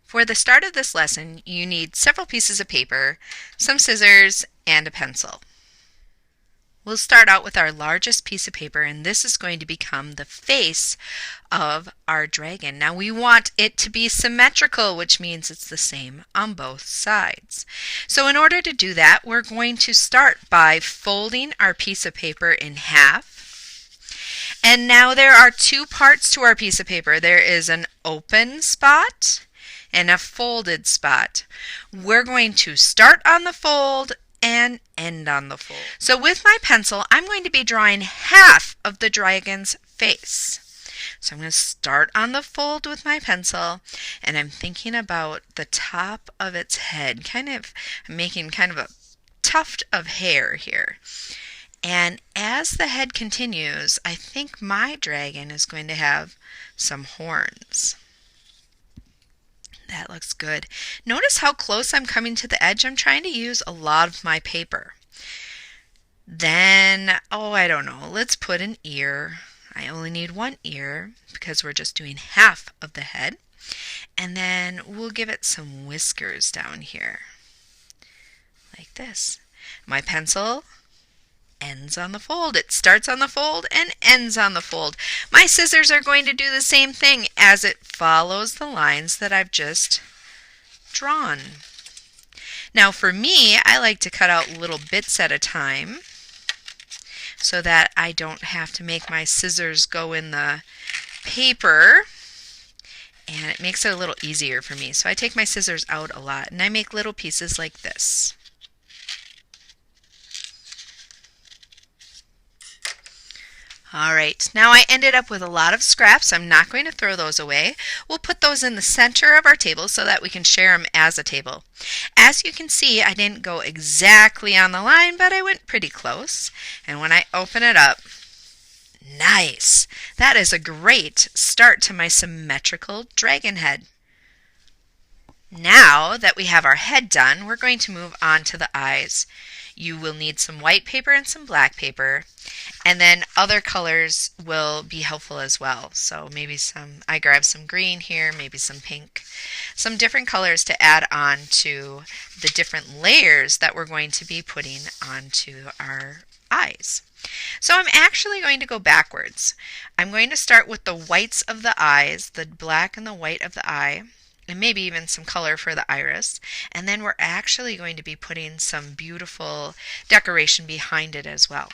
For the start of this lesson, you need several pieces of paper, some scissors, and a pencil. We'll start out with our largest piece of paper, and this is going to become the face of our dragon. Now we want it to be symmetrical, which means it's the same on both sides. So in order to do that, we're going to start by folding our piece of paper in half. And now there are two parts to our piece of paper. There is an open spot and a folded spot. We're going to start on the fold and end on the fold. So with my pencil, I'm going to be drawing half of the dragon's face. So I'm going to start on the fold with my pencil, and I'm thinking about the top of its head, making kind of a tuft of hair here. And as the head continues, I think my dragon is going to have some horns. That looks good. Notice how close I'm coming to the edge. I'm trying to use a lot of my paper. Then, I don't know, let's put an ear. I only need one ear because we're just doing half of the head. And then we'll give it some whiskers down here, like this. My pencil ends on the fold. It starts on the fold and ends on the fold. My scissors are going to do the same thing as it follows the lines that I've just drawn. Now for me, I like to cut out little bits at a time so that I don't have to make my scissors go in the paper, and it makes it a little easier for me. So I take my scissors out a lot and I make little pieces like this. Alright, now I ended up with a lot of scraps. I'm not going to throw those away. We'll put those in the center of our table so that we can share them as a table. As you can see, I didn't go exactly on the line, but I went pretty close. And when I open it up, nice! That is a great start to my symmetrical dragon head. Now that we have our head done, we're going to move on to the eyes. You will need some white paper and some black paper, and then other colors will be helpful as well. So maybe I grabbed some green here, maybe some pink, some different colors to add on to the different layers that we're going to be putting onto our eyes. So I'm actually going to go backwards. I'm going to start with the whites of the eyes, the black and the white of the eye, and maybe even some color for the iris. And then we're actually going to be putting some beautiful decoration behind it as well.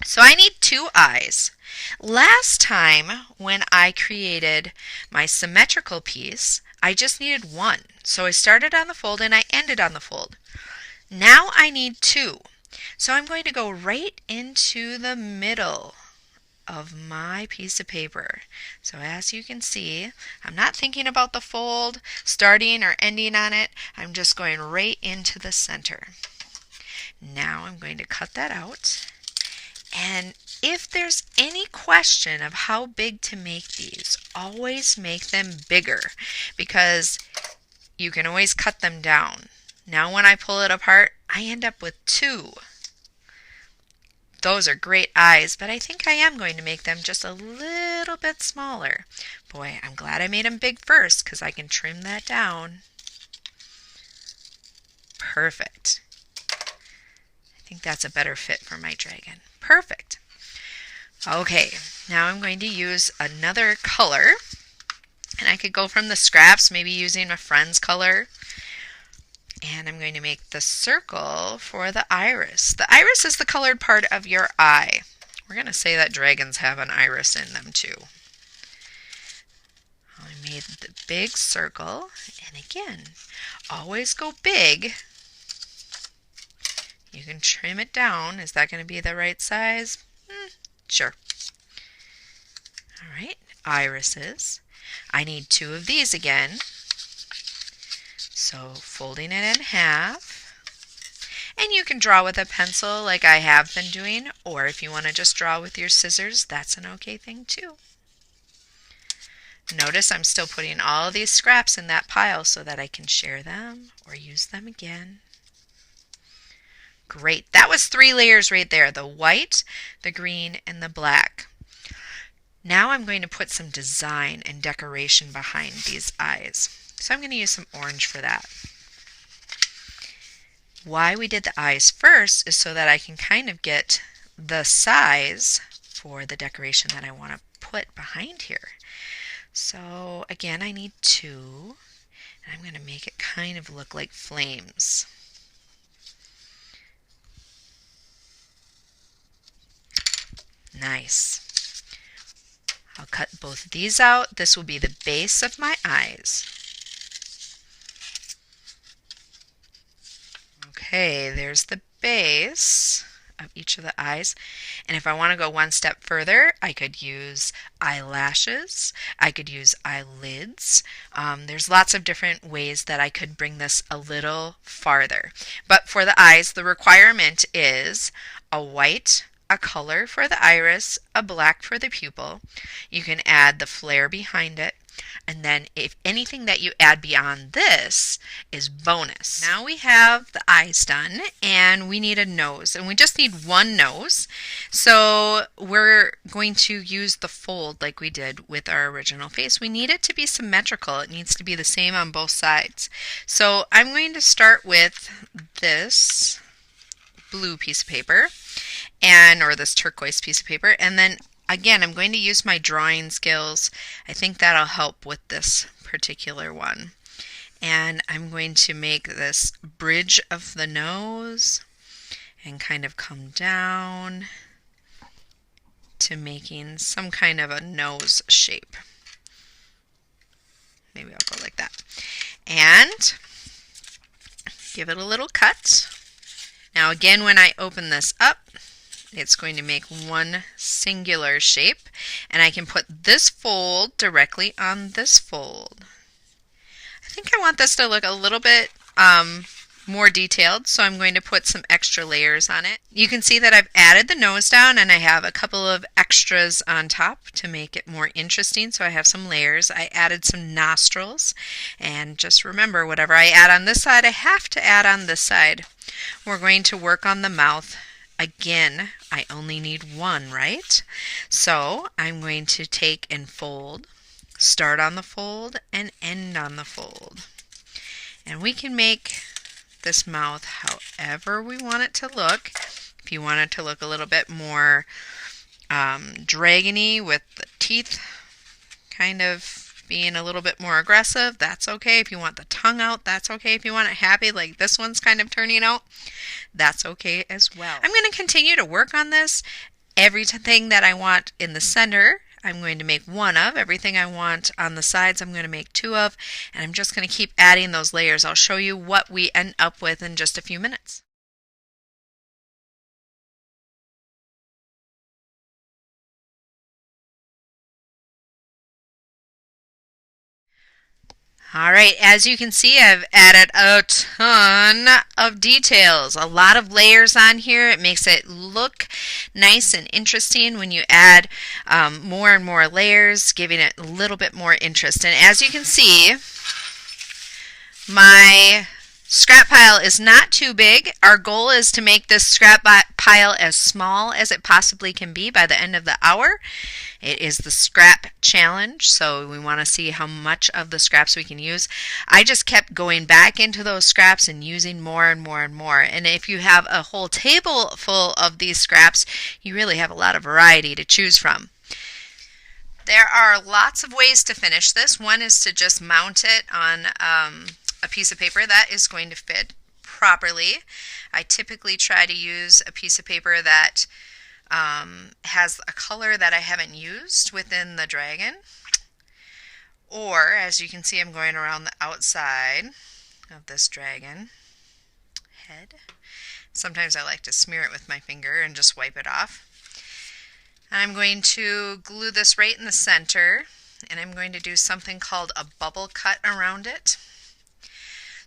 So I need two eyes. Last time when I created my symmetrical piece, I just needed one. So I started on the fold and I ended on the fold. Now I need two. So I'm going to go right into the middle of my piece of paper. So as you can see, I'm not thinking about the fold, starting or ending on it. I'm just going right into the center. Now I'm going to cut that out. And if there's any question of how big to make these, always make them bigger because you can always cut them down. Now when I pull it apart, I end up with two. Those are great eyes, but I think I am going to make them just a little bit smaller. Boy, I'm glad I made them big first because I can trim that down. Perfect. I think that's a better fit for my dragon. Perfect. Okay, now I'm going to use another color. And I could go from the scraps, maybe using a friend's color. And I'm going to make the circle for the iris. The iris is the colored part of your eye. We're going to say that dragons have an iris in them too. I made the big circle, and again, always go big. You can trim it down. Is that going to be the right size? Sure. All right, irises. I need two of these again. So folding it in half, and you can draw with a pencil like I have been doing, or if you want to just draw with your scissors, that's an okay thing too. Notice I'm still putting all of these scraps in that pile so that I can share them or use them again. Great, that was 3 layers right there, the white, the green, and the black. Now I'm going to put some design and decoration behind these eyes. So I'm going to use some orange for that. Why we did the eyes first is so that I can kind of get the size for the decoration that I want to put behind here. So again, I need 2, and I'm going to make it kind of look like flames. Nice. I'll cut both of these out. This will be the base of my eyes. Okay, there's the base of each of the eyes. And if I want to go one step further, I could use eyelashes. I could use eyelids. There's lots of different ways that I could bring this a little farther. But for the eyes, the requirement is a white, a color for the iris, a black for the pupil. You can add the flare behind it. And then if anything that you add beyond this is bonus. Now we have the eyes done, and we need a nose, and we just need one nose. So we're going to use the fold like we did with our original face. We need it to be symmetrical. It needs to be the same on both sides. So I'm going to start with this blue piece of paper, or this turquoise piece of paper, and then again, I'm going to use my drawing skills. I think that'll help with this particular one. And I'm going to make this bridge of the nose and kind of come down to making some kind of a nose shape. Maybe I'll go like that. And give it a little cut. Now again, when I open this up, it's going to make one singular shape, and I can put this fold directly on this fold. I think I want this to look a little bit more detailed, so I'm going to put some extra layers on it. You can see that I've added the nose down, and I have a couple of extras on top to make it more interesting, so I have some layers. I added some nostrils, and just remember, whatever I add on this side, I have to add on this side. We're going to work on the mouth. Again, I only need one, right? So I'm going to take and fold, start on the fold, and end on the fold. And we can make this mouth however we want it to look. If you want it to look a little bit more dragony with the teeth kind of being a little bit more aggressive, that's okay. If you want the tongue out, that's okay. If you want it happy like this one's kind of turning out, that's okay as well. I'm going to continue to work on this. Everything that I want in the center, I'm going to make one of. Everything I want on the sides, I'm going to make 2 of. And I'm just going to keep adding those layers. I'll show you what we end up with in just a few minutes. All right, as you can see, I've added a ton of details, a lot of layers on here. It makes it look nice and interesting when you add more and more layers, giving it a little bit more interest. And as you can see, my scrap pile is not too big. Our goal is to make this scrap pile as small as it possibly can be by the end of the hour. It is the scrap challenge, so we want to see how much of the scraps we can use. I just kept going back into those scraps and using more and more and more. And if you have a whole table full of these scraps, you really have a lot of variety to choose from. There are lots of ways to finish this. One is to just mount it on a piece of paper that is going to fit properly. I typically try to use a piece of paper that has a color that I haven't used within the dragon. Or, as you can see, I'm going around the outside of this dragon head. Sometimes I like to smear it with my finger and just wipe it off. I'm going to glue this right in the center, and I'm going to do something called a bubble cut around it.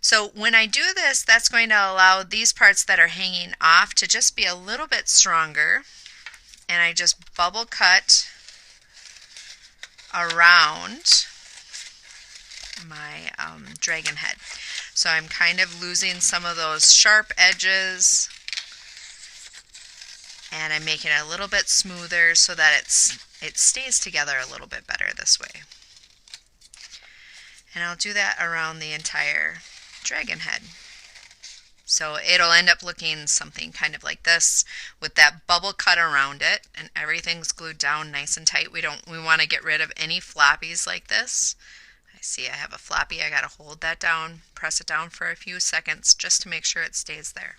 So when I do this, that's going to allow these parts that are hanging off to just be a little bit stronger. And I just bubble cut around my dragon head. So I'm kind of losing some of those sharp edges, and I'm making it a little bit smoother so that it stays together a little bit better this way. And I'll do that around the entire dragon head. So it'll end up looking something kind of like this with that bubble cut around it, and everything's glued down nice and tight. We want to get rid of any floppies like this. I see I have a floppy. I got to hold that down, press it down for a few seconds just to make sure it stays there.